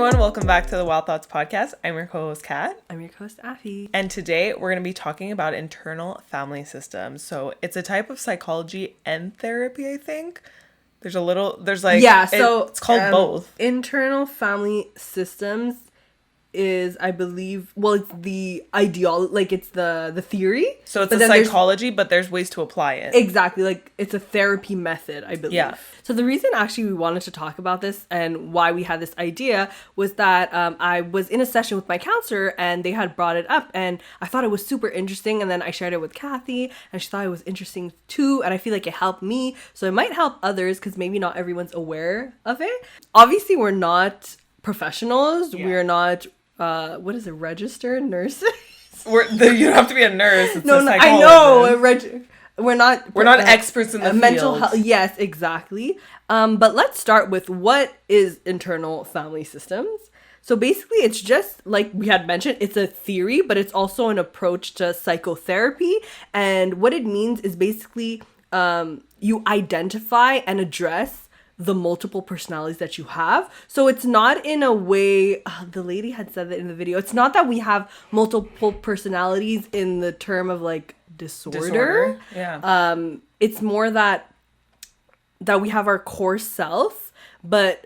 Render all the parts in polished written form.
everyone. Welcome back to the Wild Thoughts podcast. I'm your co-host, Kat. I'm your co-host, Afi. And today we're going to be talking about internal family systems. So it's a type of psychology and therapy, I think. It's called both. Internal family systems is, I believe, it's the ideology, like it's the theory. So it's a psychology, but there's ways to apply it. Exactly. Like it's a therapy method, I believe. Yeah. So the reason actually we wanted to talk about this and why we had this idea was that I was in a session with my counselor and they had brought it up and I thought it was super interesting. And then I shared it with Kathy and she thought it was interesting too. And I feel like it helped me. So it might help others because maybe not everyone's aware of it. Obviously, we're not professionals. Yeah. We're not... registered nurses? You don't have to be a nurse. It's no, I know. We're not experts in the mental field. Health. Yes, exactly. But let's start with what is internal family systems. So basically, it's just like we had mentioned, it's a theory, but it's also an approach to psychotherapy. And what it means is basically you identify and address the multiple personalities that you have. So it's not in a way, the lady had said that in the video, it's not that we have multiple personalities in the term of like disorder. Yeah. It's more that we have our core self, but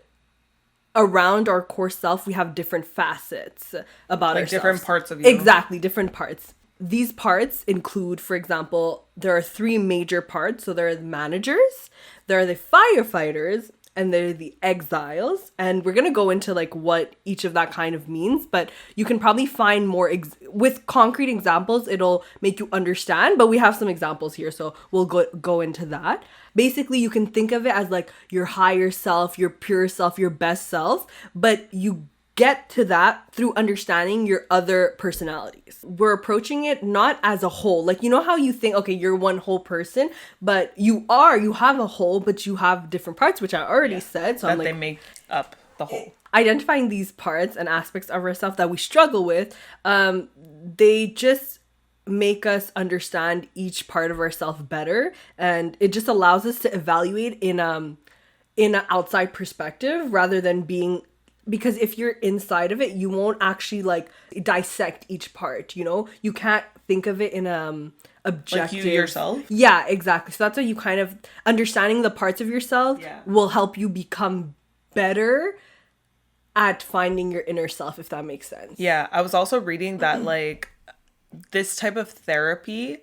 around our core self we have different facets about ourselves. Different parts of you. Exactly, different parts. These parts include, for example, there are 3 major parts. So there are the managers, there are the firefighters, and there are the exiles. And we're going to go into like what each of that kind of means. But you can probably find more with concrete examples. It'll make you understand. But we have some examples here. So we'll go into that. Basically, you can think of it as like your higher self, your pure self, your best self. But you get to that through understanding your other personalities. We're approaching it not as a whole. Like, you know how you think, okay, you're one whole person, but you have a whole, but you have different parts, which I already said. So they make up the whole. Identifying these parts and aspects of ourselves that we struggle with, they just make us understand each part of ourselves better. And it just allows us to evaluate in an outside perspective rather than being... Because if you're inside of it, you won't actually like dissect each part, you know? You can't think of it in objective... Like you yourself? Yeah, exactly. So that's why you kind of... Understanding the parts of yourself will help you become better at finding your inner self, if that makes sense. Yeah, I was also reading that like this type of therapy...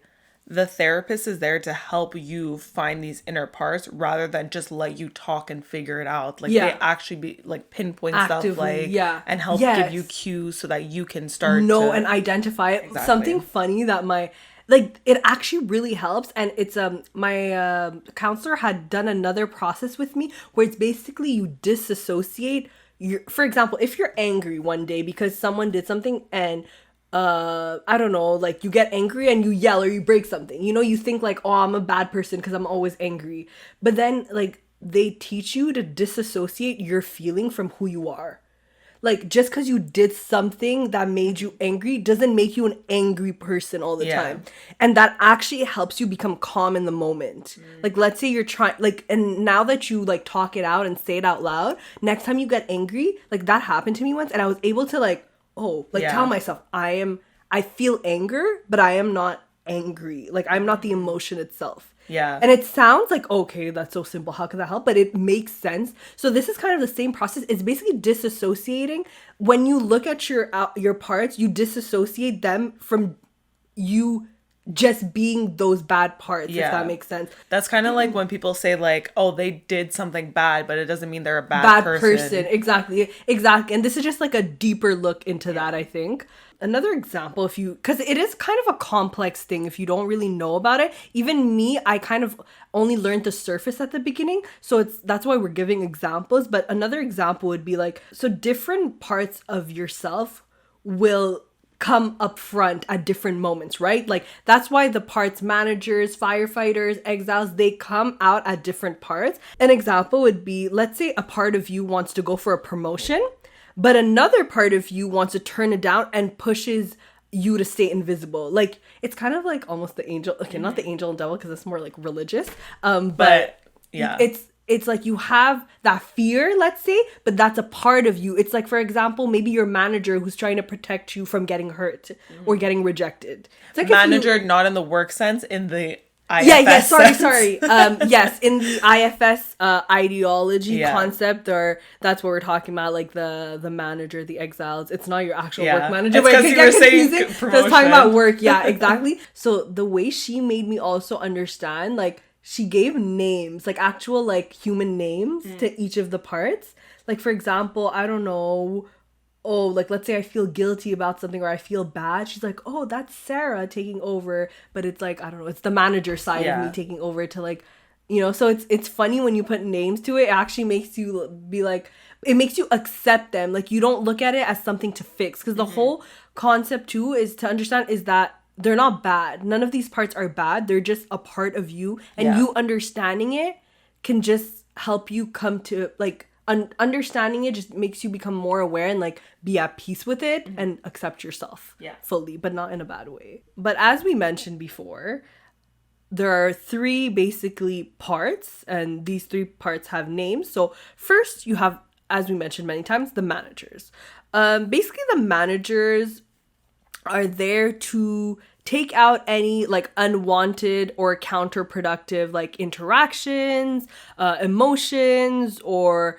The therapist is there to help you find these inner parts rather than just let you talk and figure it out. Like they actually pinpoint actively, stuff and help give you cues so that you can start and identify it. Exactly. Something funny that it actually really helps. And it's my counselor had done another process with me where it's basically you disassociate for example, if you're angry one day because someone did something and I don't know, like you get angry and you yell or you break something. You know, you think like, oh, I'm a bad person because I'm always angry. But then like they teach you to disassociate your feeling from who you are. Like just because you did something that made you angry doesn't make you an angry person all the time. And that actually helps you become calm in the moment. Like let's say you're trying and now that you like talk it out and say it out loud, next time you get angry, like that happened to me once and I was able to tell myself I feel anger, but I am not angry. Like I'm not the emotion itself. Yeah. And it sounds like, okay, that's so simple. How can that help? But it makes sense. So this is kind of the same process. It's basically disassociating. When you look at your parts, you disassociate them from you just being those bad parts, if that makes sense. That's kind of like when people say like, oh, they did something bad, but it doesn't mean they're a bad person. Exactly. And this is just like a deeper look into that, I think. Another example, because it is kind of a complex thing if you don't really know about it. Even me, I kind of only learned the surface at the beginning. So that's why we're giving examples. But another example would be like, so different parts of yourself will come up front at different moments, right? Like that's why the parts managers, firefighters, exiles, they come out at different parts. An example would be, let's say a part of you wants to go for a promotion, but another part of you wants to turn it down and pushes you to stay invisible. Like it's kind of like almost the angel, okay, not the angel and devil because it's more like religious. But yeah, it's like you have that fear, let's say, but that's a part of you. It's like, for example, maybe your manager who's trying to protect you from getting hurt or getting rejected. It's like manager, not in the work sense, in the IFS sorry. Yes, in the IFS ideology concept, or that's what we're talking about, like the manager, the exiles. It's not your actual work manager. It's because you were saying promotion. So I was talking about work. Yeah, exactly. So the way she made me also understand, like, she gave names, like actual like human names to each of the parts. Like, for example, I don't know, oh, like, let's say I feel guilty about something or I feel bad. She's like, oh, that's Sarah taking over. But it's like, I don't know, it's the manager side of me taking over to, like, you know, so it's funny when you put names to it. It actually makes you be like, it makes you accept them. Like, you don't look at it as something to fix. Because the whole concept too is to understand is that they're not bad. None of these parts are bad. They're just a part of you. And you understanding it can just help you come to, like, understanding it just makes you become more aware and, like, be at peace with it and accept yourself fully, but not in a bad way. But as we mentioned before, there are 3 basically parts, and these 3 parts have names. So first you have, as we mentioned many times, the managers. Basically the managers are there to take out any, like, unwanted or counterproductive, like, interactions, emotions, or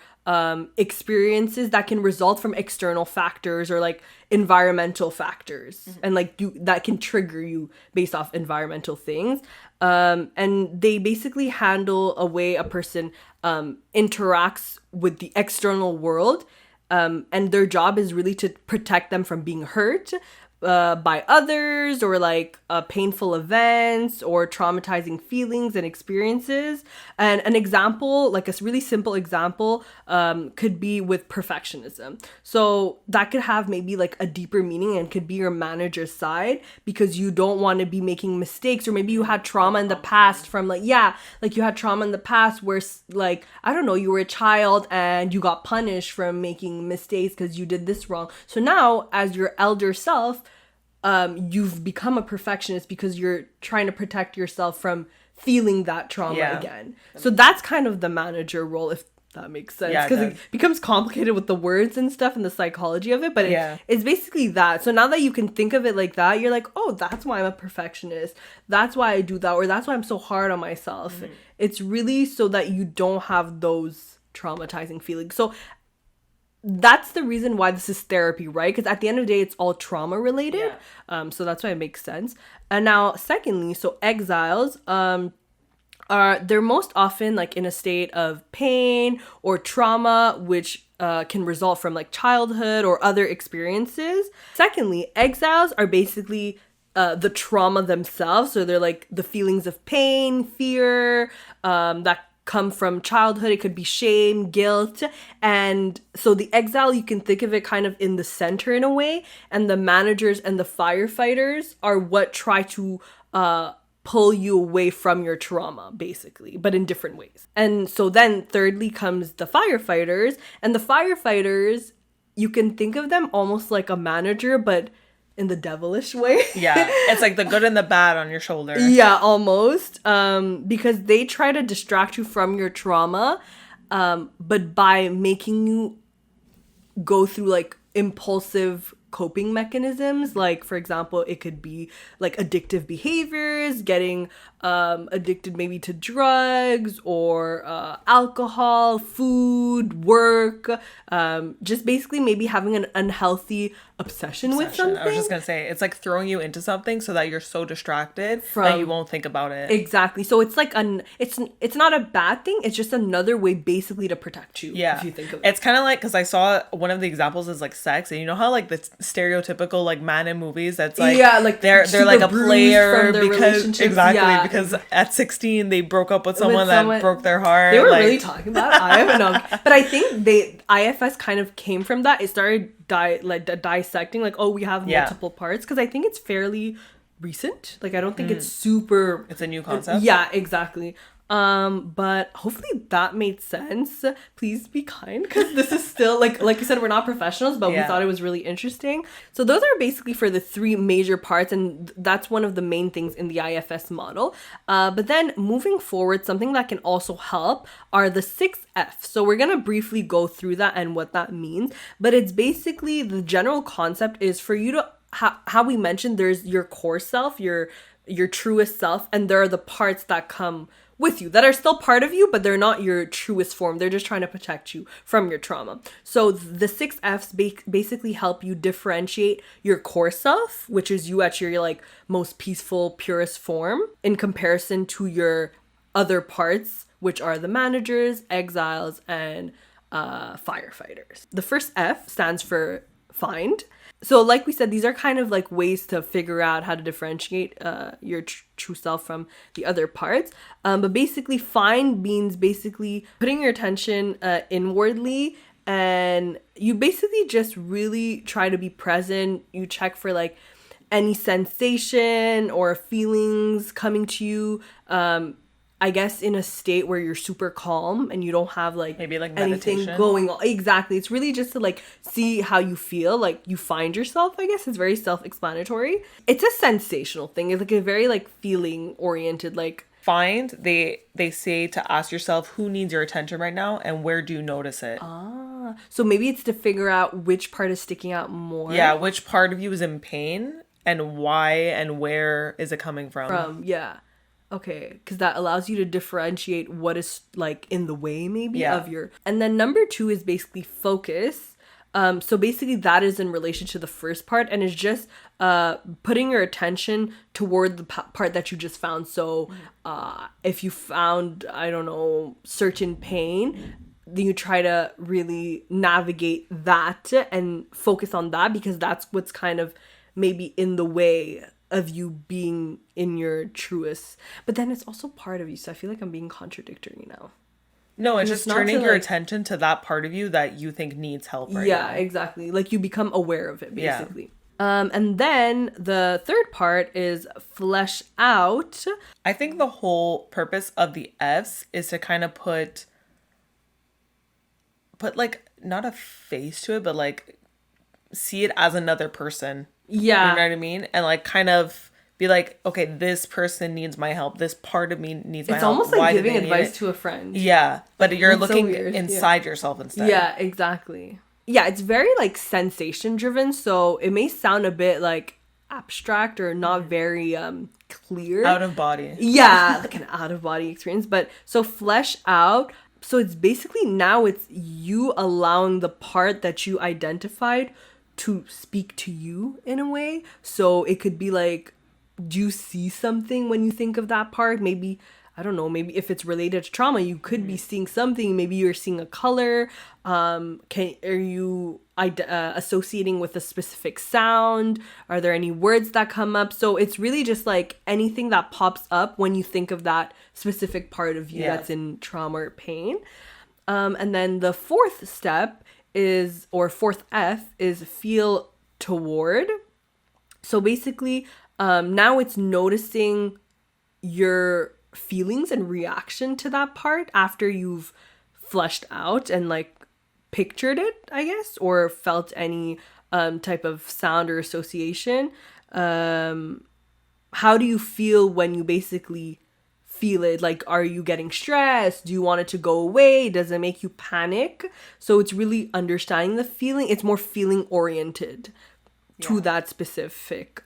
experiences that can result from external factors or, like, environmental factors, and, like, that can trigger you based off environmental things. And they basically handle a way a person interacts with the external world, and their job is really to protect them from being hurt by others, or like painful events or traumatizing feelings and experiences. And an example, like a really simple example, could be with perfectionism. So that could have maybe like a deeper meaning and could be your manager's side, because you don't want to be making mistakes, or maybe you had trauma in the past from like you had trauma in the past where, like, I don't know, you were a child and you got punished from making mistakes because you did this wrong. So now as your elder self, you've become a perfectionist because you're trying to protect yourself from feeling that trauma again. So that's kind of the manager role, if that makes sense, because it becomes complicated with the words and stuff and the psychology of it, but it's basically that. So now that you can think of it like that, you're like, oh, that's why I'm a perfectionist, that's why I do that, or that's why I'm so hard on myself. It's really so that you don't have those traumatizing feelings. So that's the reason why this is therapy, right? Because at the end of the day, it's all trauma related. So that's why it makes sense. And now, secondly, so exiles, they're most often like in a state of pain or trauma, which can result from like childhood or other experiences. Secondly, exiles are basically the trauma themselves. So they're like the feelings of pain, fear, that come from childhood. It could be shame, guilt. And so the exile, you can think of it kind of in the center in a way. And the managers and the firefighters are what try to pull you away from your trauma, basically, but in different ways. And so then thirdly comes the firefighters. And the firefighters, you can think of them almost like a manager, but in the devilish way. It's like the good and the bad on your shoulder. Almost. Because they try to distract you from your trauma, but by making you go through like impulsive coping mechanisms. Like, for example, it could be like addictive behaviors, getting addicted maybe to drugs or alcohol, food, work, just basically maybe having an unhealthy obsession with something. I was just gonna say, it's like throwing you into something so that you're so distracted that you won't think about it. Exactly. So it's like it's not a bad thing. It's just another way basically to protect you. If you think of it. It's kind of like, because I saw one of the examples is like sex, and you know how like the stereotypical like man in movies that's like like they're like a player because because at 16 they broke up with someone that broke their heart. They were like, really talking about it? I don't know. But I think IFS kind of came from that. It started dissecting like, oh, we have multiple parts, because I think it's fairly recent. Like, I don't think it's super, it's a new concept. Yeah, exactly. But hopefully that made sense. Please be kind, because this is still like you said, we're not professionals, but we thought it was really interesting. So those are basically for the three major parts, and that's one of the main things in the IFS model. But then moving forward, something that can also help are the 6Fs. So we're gonna briefly go through that and what that means, but it's basically the general concept is for you to how we mentioned, there's your core self, your truest self, and there are the parts that come with you that are still part of you, but they're not your truest form. They're just trying to protect you from your trauma. So the 6Fs basically help you differentiate your core self, which is you at your like most peaceful, purest form, in comparison to your other parts, which are the managers, exiles, and firefighters. The first F stands for find. So like we said, these are kind of like ways to figure out how to differentiate your true self from the other parts. But basically, find means basically putting your attention inwardly, and you basically just really try to be present. You check for like any sensation or feelings coming to you. I guess in a state where you're super calm and you don't have like maybe like anything meditation going on. Exactly. It's really just to like see how you feel, like you find yourself. I guess it's very self-explanatory. It's a sensational thing. It's like a very like feeling oriented, like find. They say to ask yourself who needs your attention right now and where do you notice it. So maybe it's to figure out which part is sticking out more. Yeah, which part of you is in pain and why and where is it coming from. Yeah. Okay, because that allows you to differentiate what is like in the way maybe of your. And then number 2 is basically focus. So basically that is in relation to the first part, and it's just putting your attention toward the part that you just found. So if you found, I don't know, certain pain, then you try to really navigate that and focus on that, because that's what's kind of maybe in the way of you being in your truest. But then it's also part of you, so I feel like I'm being contradictory now. No, it's just turning your attention to that part of you that you think needs help right now. Yeah, exactly. Like you become aware of it, basically. And then the third part is flesh out. I think the whole purpose of the Fs is to kind of put like not a face to it, but like see it as another person. Yeah. You know what I mean? And like kind of be like, okay, this person needs my help. This part of me needs my help. It's almost like giving advice to a friend. Yeah. But you're looking inside yourself instead. Yeah, exactly. Yeah, it's very like sensation driven. So it may sound a bit like abstract or not very clear. Out of body. Yeah, like an out of body experience. But so flesh out. So it's basically now it's you allowing the part that you identified to speak to you in a way. So it could be like, do you see something when you think of that part? Maybe, I don't know, maybe if it's related to trauma, you could be seeing something. Maybe you're seeing a color. Are you associating with a specific sound? Are there any words that come up? So it's really just like anything that pops up when you think of that specific part of you that's in trauma or pain. And then the fourth step is, or fourth F is feel toward. So basically, now it's noticing your feelings and reaction to that part after you've fleshed out and like pictured it, I guess, or felt any type of sound or association. How do you feel when you basically feel it? Like, are you getting stressed? Do you want it to go away? Does it make you panic? So it's really understanding the feeling. It's more feeling oriented to that specific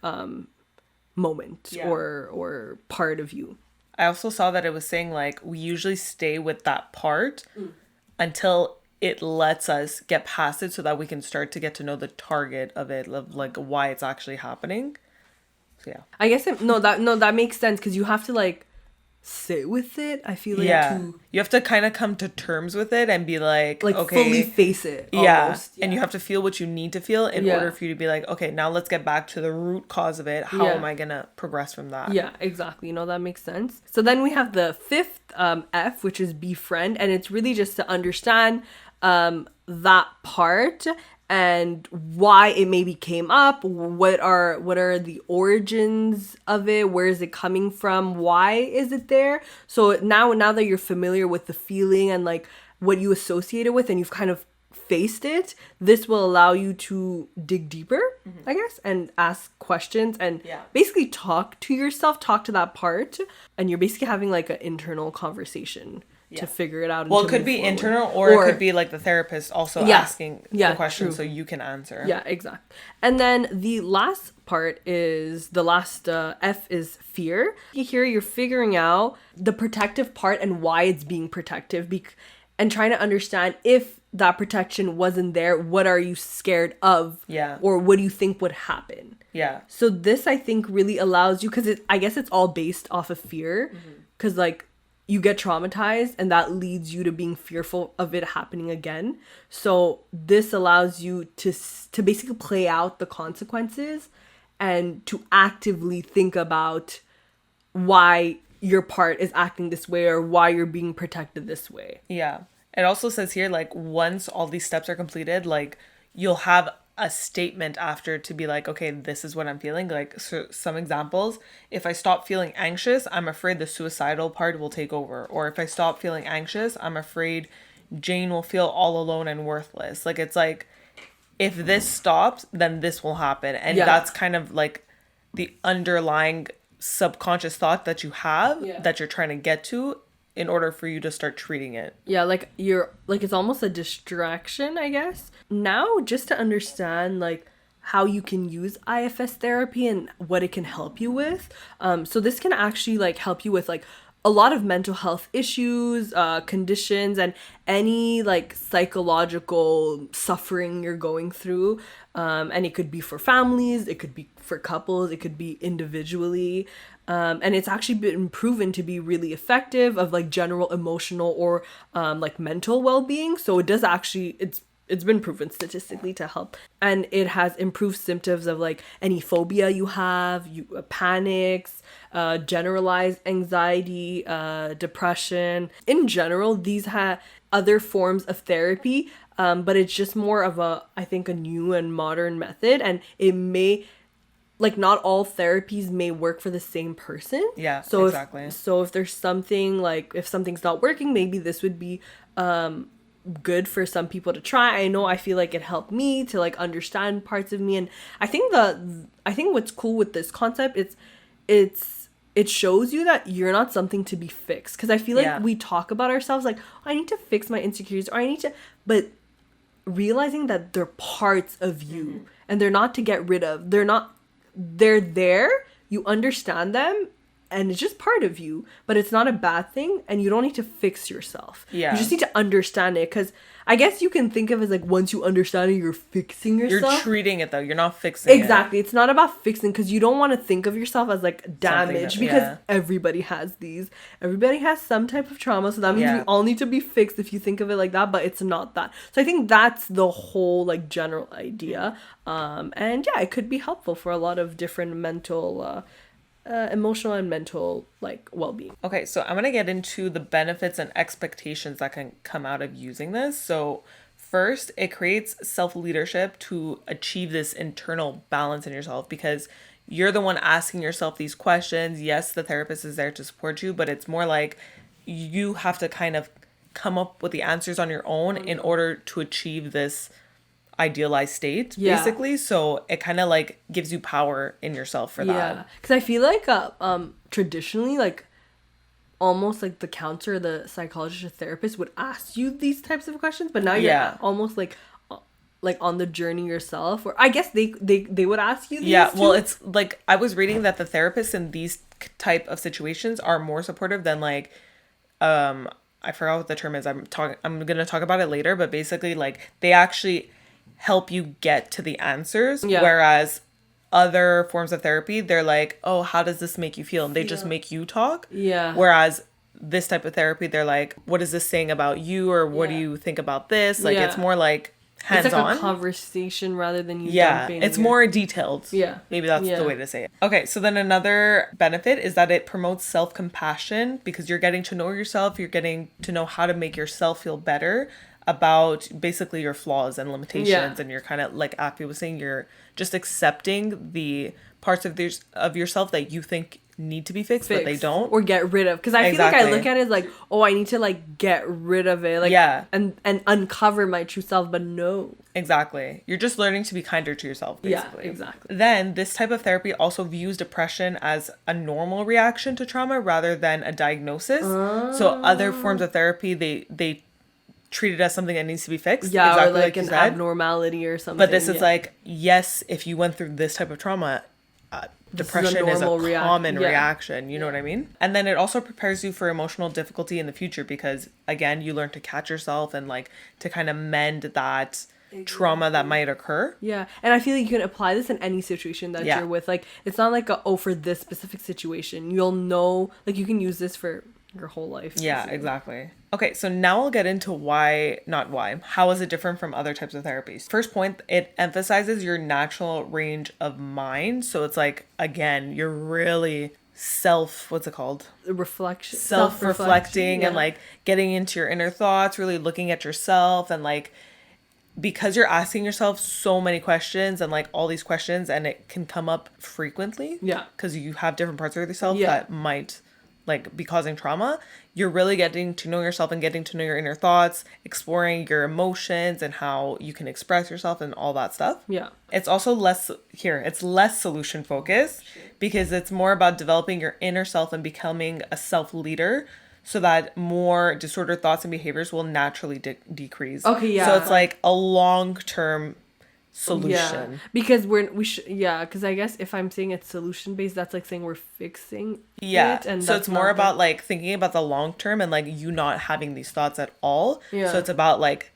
moment or part of you. I also saw that it was saying like we usually stay with that part until it lets us get past it so that we can start to get to know the target of it, of like why it's actually happening. So yeah. I guess that makes sense, because you have to like sit with it. I feel like you have to kind of come to terms with it and be like okay, fully face it almost. And you have to feel what you need to feel in order for you to be like, okay, now let's get back to the root cause of it. How am I gonna progress from that? Yeah, exactly. That makes sense. So then we have the fifth F, which is befriend, and it's really just to understand that part and why it maybe came up, what are the origins of it, where is it coming from, why is it there. So now that you're familiar with the feeling and like what you associate it with, and you've kind of faced it, this will allow you to dig deeper, I guess, and ask questions and basically talk to yourself, talk to that part, and you're basically having like an internal conversation to figure it out. Well, it could be forward. Internal or it could be like the therapist also asking the question so you can answer. Yeah, exactly. And then the last part is the last F is fear. Here you're figuring out the protective part and why it's being protective and trying to understand if that protection wasn't there, what are you scared of? Yeah. Or what do you think would happen? Yeah. So this, I think, really allows you, because I guess it's all based off of fear, because like you get traumatized and that leads you to being fearful of it happening again. So this allows you to basically play out the consequences and to actively think about why your part is acting this way or why you're being protected this way. Yeah. It also says here, like, once all these steps are completed, like, you'll have a statement after to be like, okay, this is what I'm feeling. Like, so some examples: if I stop feeling anxious, I'm afraid the suicidal part will take over. Or if I stop feeling anxious, I'm afraid Jane will feel all alone and worthless. Like, it's like, if this stops, then this will happen. And that's kind of like the underlying subconscious thought that you have that you're trying to get to in order for you to start treating it. Yeah, like it's almost a distraction, I guess. Now, just to understand like how you can use IFS therapy and what it can help you with. So this can actually like help you with like a lot of mental health issues, conditions, and any like psychological suffering you're going through. And it could be for families, it could be for couples, it could be individually. And it's actually been proven to be really effective of like general emotional or like mental well-being. So it does actually, it's been proven statistically to help. And it has improved symptoms of like any phobia you have, panics, generalized anxiety, depression. In general, these have other forms of therapy, but it's just more of I think a new and modern method. And it may, like, not all therapies may work for the same person. Yeah, so exactly. So if there's something, like, if something's not working, maybe this would be good for some people to try. I feel like it helped me to, like, understand parts of me. And I think what's cool with this concept, it shows you that you're not something to be fixed. Because I feel like we talk about ourselves like, I need to fix my insecurities, or I need to... But realizing that they're parts of you and they're not to get rid of. They're there, you understand them, and it's just part of you, but it's not a bad thing, and you don't need to fix yourself. You just need to understand it, because I guess you can think of it as like, once you understand it, you're fixing yourself. You're treating it though, you're not fixing it. Exactly. It's not about fixing, because you don't want to think of yourself as like damaged, because everybody has these. Everybody has some type of trauma, so that means we all need to be fixed if you think of it like that, but it's not that. So I think that's the whole like general idea. And it could be helpful for a lot of different mental emotional and mental like well-being. Okay, so I'm gonna get into the benefits and expectations that can come out of using this. So first, it creates self-leadership to achieve this internal balance in yourself, because you're the one asking yourself these questions. Yes, the therapist is there to support you, but it's more like you have to kind of come up with the answers on your own in order to achieve this idealized state, basically. So it kind of like gives you power in yourself for that. Because I feel like traditionally, like almost like the counselor, the psychologist, or therapist would ask you these types of questions, but now you're almost like on the journey yourself, or I guess they would ask you these well, it's like I was reading that the therapists in these type of situations are more supportive than like I forgot what the term is. I'm gonna talk about it later, but basically like they actually help you get to the answers, whereas other forms of therapy, they're like, oh, how does this make you feel? And they just make you talk. Whereas this type of therapy, they're like, what is this saying about you, or what do you think about this? Like it's more like hands-on. It's like a conversation rather than you dumping. It's more detailed. Maybe that's the way to say it. Okay, so then another benefit is that it promotes self-compassion, because you're getting to know yourself, you're getting to know how to make yourself feel better. about basically your flaws and limitations, and you're kind of, like Afi was saying, you're just accepting the parts of yourself that you think need to be fixed, but they don't, or get rid of. Because I feel like I look at it like, oh, I need to like get rid of it, like, and uncover my true self, but no. Exactly. You're just learning to be kinder to yourself, basically. Yeah, exactly. Then this type of therapy also views depression as a normal reaction to trauma rather than a diagnosis. So other forms of therapy, they treat it as something that needs to be fixed. Yeah, exactly, or like an abnormality or something. But this is like, yes, if you went through this type of trauma, depression is a common reaction. You know what I mean? And then it also prepares you for emotional difficulty in the future because, again, you learn to catch yourself and like to kind of mend that trauma that might occur. Yeah. And I feel like you can apply this in any situation that you're with. Like, it's not like for this specific situation. You'll know, like, you can use this for your whole life. Yeah, exactly. Okay, so now I'll get into how is it different from other types of therapies. First point, it emphasizes your natural range of mind. So it's like, again, you're really self-reflecting and like getting into your inner thoughts, really looking at yourself, and like, because you're asking yourself so many questions and like all these questions, and it can come up frequently. Yeah. Because you have different parts of yourself that might like be causing trauma. You're really getting to know yourself and getting to know your inner thoughts, exploring your emotions and how you can express yourself and all that stuff. Yeah. It's also less solution focused because it's more about developing your inner self and becoming a self leader so that more disordered thoughts and behaviors will naturally decrease. Okay, yeah. So it's like a long-term solution. Yeah, because because I guess if I'm saying it's solution based, that's like saying we're fixing it, and so it's more about like thinking about the long term and like you not having these thoughts at all. So it's about like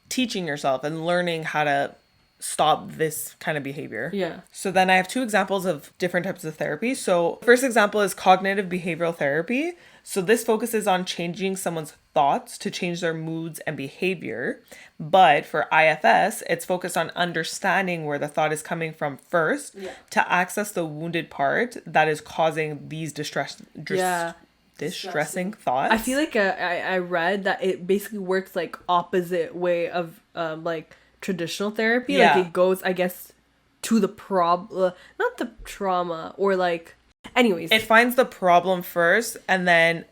teaching yourself and learning how to stop this kind of behavior. Yeah. So then I have two examples of different types of therapy. So first example is cognitive behavioral therapy. So this focuses on changing someone's thoughts to change their moods and behavior. But for IFS, it's focused on understanding where the thought is coming from first to access the wounded part that is causing these distressing thoughts. I feel like I read that it basically works like opposite way of like traditional therapy. Like it goes, I guess, to the problem, not the trauma, or like, anyways. It finds the problem first and then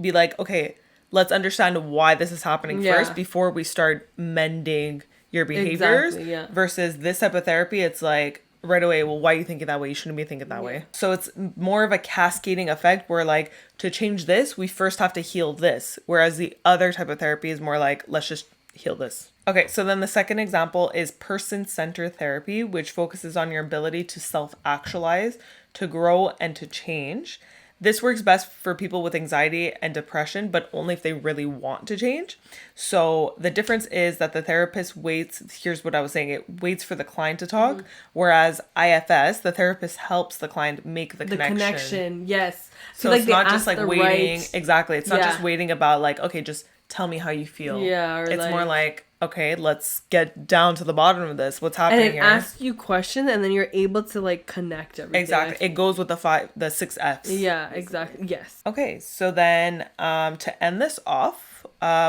be like, okay, let's understand why this is happening first before we start mending your behaviors. Exactly, versus this type of therapy, it's like right away, well, why are you thinking that way? You shouldn't be thinking that way. So it's more of a cascading effect where like to change this, we first have to heal this. Whereas the other type of therapy is more like, let's just heal this. Okay, so then the second example is person-centered therapy, which focuses on your ability to self-actualize, to grow, and to change. This works best for people with anxiety and depression, but only if they really want to change. So the difference is that the therapist waits, here's what I was saying, it waits for the client to talk, whereas IFS, the therapist helps the client make the connection. Yes. So like it's not just like waiting, exactly. It's not just waiting about like, okay, just tell me how you feel. Yeah. Or it's like, more like, okay, let's get down to the bottom of this. What's happening here? And it asks you questions, and then you're able to like connect everything. Exactly. It goes with the 6 Fs. Yeah, exactly. Yes. Okay, so then to end this off,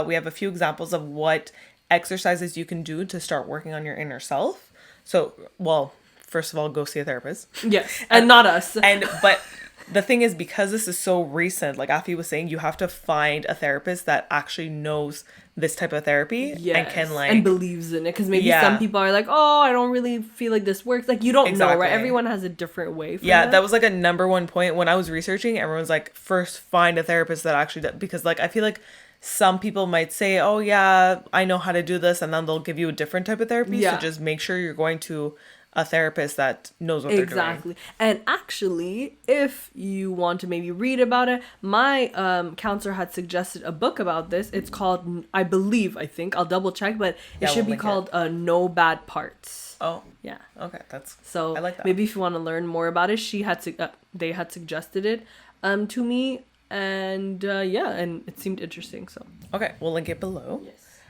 we have a few examples of what exercises you can do to start working on your inner self. So, well, first of all, go see a therapist. Yes, and not us. But the thing is, because this is so recent, like Afi was saying, you have to find a therapist that actually knows this type of therapy and can like and believes in it, because maybe some people are like, oh, I don't really feel like this works. Like, you don't know, right? Everyone has a different way for that was like a number one point when I was researching. Everyone's like, first find a therapist that actually does, because like I feel like some people might say, oh yeah, I know how to do this, and then they'll give you a different type of therapy. So just make sure you're going to a therapist that knows what they're doing. Exactly. And actually, if you want to maybe read about it, my counselor had suggested a book about this. It's called, I think, I'll double check, but it should be called No Bad Parts. Oh. Yeah. Okay, so I like that. Maybe if you want to learn more about it, they had suggested it to me, and and it seemed interesting, so. Okay, we'll link it below. Yes.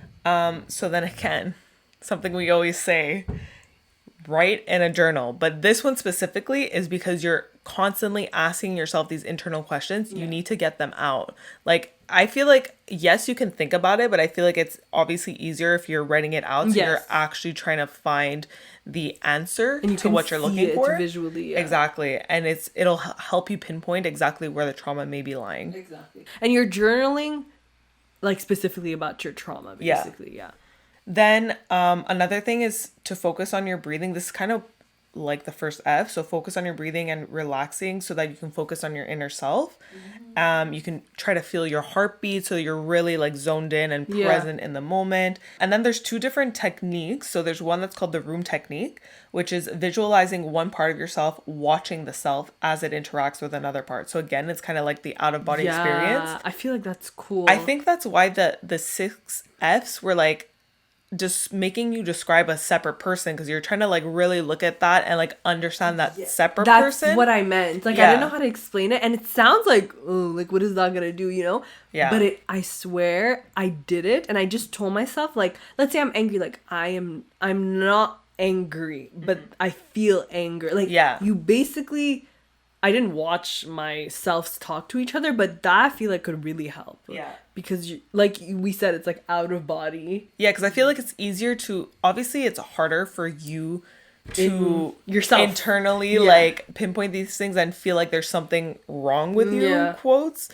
So then again, something we always say, write in a journal. But this one specifically is because you're constantly asking yourself these internal questions. You need to get them out. Like, I feel like, yes, you can think about it, but I feel like it's obviously easier if you're writing it out. So you're actually trying to find the answer to what you're looking for visually. Yeah. Exactly. And it'll help you pinpoint exactly where the trauma may be lying. Exactly. And you're journaling like specifically about your trauma, basically. Yeah. Then another thing is to focus on your breathing. This is kind of like the first F. So focus on your breathing and relaxing so that you can focus on your inner self. You can try to feel your heartbeat so you're really like zoned in and present in the moment. And then there's 2 different techniques. So there's one that's called the room technique, which is visualizing one part of yourself, watching the self as it interacts with another part. So again, it's kind of like the out-of-body experience. I feel like that's cool. I think that's why the 6 Fs were like just making you describe a separate person, because you're trying to like really look at that and like understand that separate person. That's what I meant. Like I didn't know how to explain it, and it sounds like, oh, like what is that gonna do, you know? Yeah. But I swear I did it, and I just told myself, like, let's say I'm angry, like I'm not angry, but I feel anger. Like you basically, I didn't watch myself talk to each other, but that I feel like could really help. Yeah. Because like we said, it's like out of body. Yeah, because I feel like it's easier to, obviously it's harder for you to yourself internally like pinpoint these things and feel like there's something wrong with you, in quotes.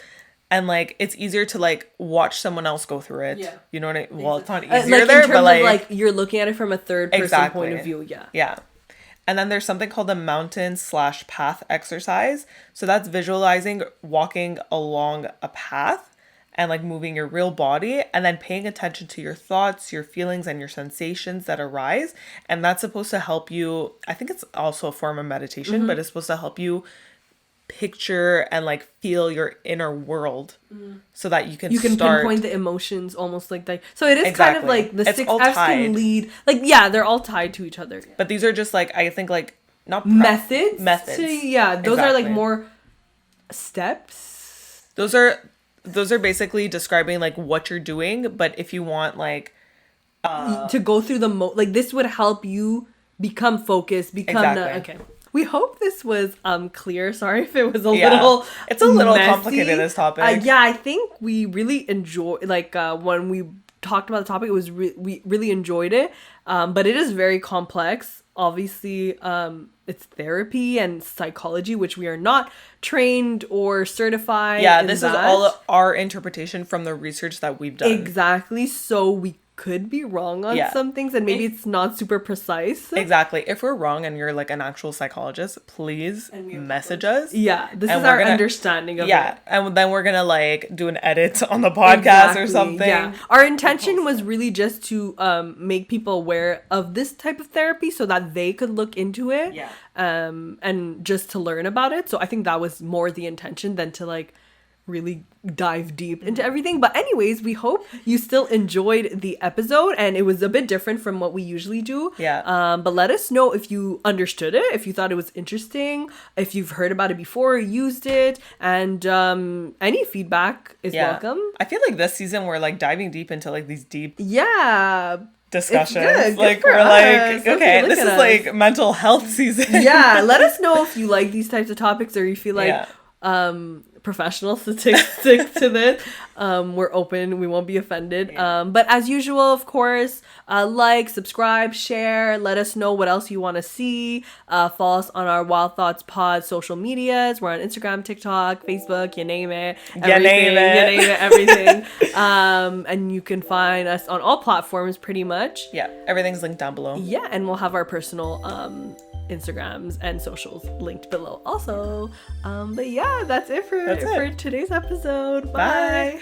And like it's easier to like watch someone else go through it. Yeah. You know what I mean? Well, it's not easier like, there, but like you're looking at it from a third person point of view. Yeah. Yeah. And then there's something called the mountain/path exercise. So that's visualizing walking along a path and like moving your real body and then paying attention to your thoughts, your feelings, and your sensations that arise. And that's supposed to help you. I think it's also a form of meditation, but it's supposed to help you picture and like feel your inner world so that you can pinpoint the emotions almost like that. So it is kind of like the 6 Fs can lead, like they're all tied to each other, but these are just like, I think like not methods those are like more steps. Those are basically describing like what you're doing, but if you want like to go through like this would help you become focused, okay. We hope this was clear. Sorry if it was a little it's a little messy. Complicated, this topic. I think we really enjoy, like when we talked about the topic, it was we really enjoyed it, but it is very complex. Obviously it's therapy and psychology, which we are not trained or certified. This is all our interpretation from the research that we've done. Exactly. So we could be wrong on some things, and maybe it's not super precise. Exactly. If we're wrong and you're like an actual psychologist, please message us. This is our understanding of it. And then we're gonna like do an edit on the podcast or something. Our intention was really just to make people aware of this type of therapy so that they could look into it and just to learn about it. So I think that was more the intention than to like really dive deep into everything. But anyways, we hope you still enjoyed the episode, and it was a bit different from what we usually do. But let us know if you understood it, if you thought it was interesting, if you've heard about it before or used it, and any feedback is welcome. I feel like this season we're like diving deep into like these deep discussions. Good like we're us. like, okay, this is like mental health season. Let us know if you like these types of topics, or you feel like professionals to stick to this. We're open, we won't be offended. But as usual, of course, like, subscribe, share, let us know what else you want to see. Follow us on our Wild Thoughts Pod social medias. We're on Instagram, TikTok, Facebook, you name it, everything. And you can find us on all platforms pretty much. Everything's linked down below. And we'll have our personal Instagrams and socials linked below also. But that's it for today's episode. Bye.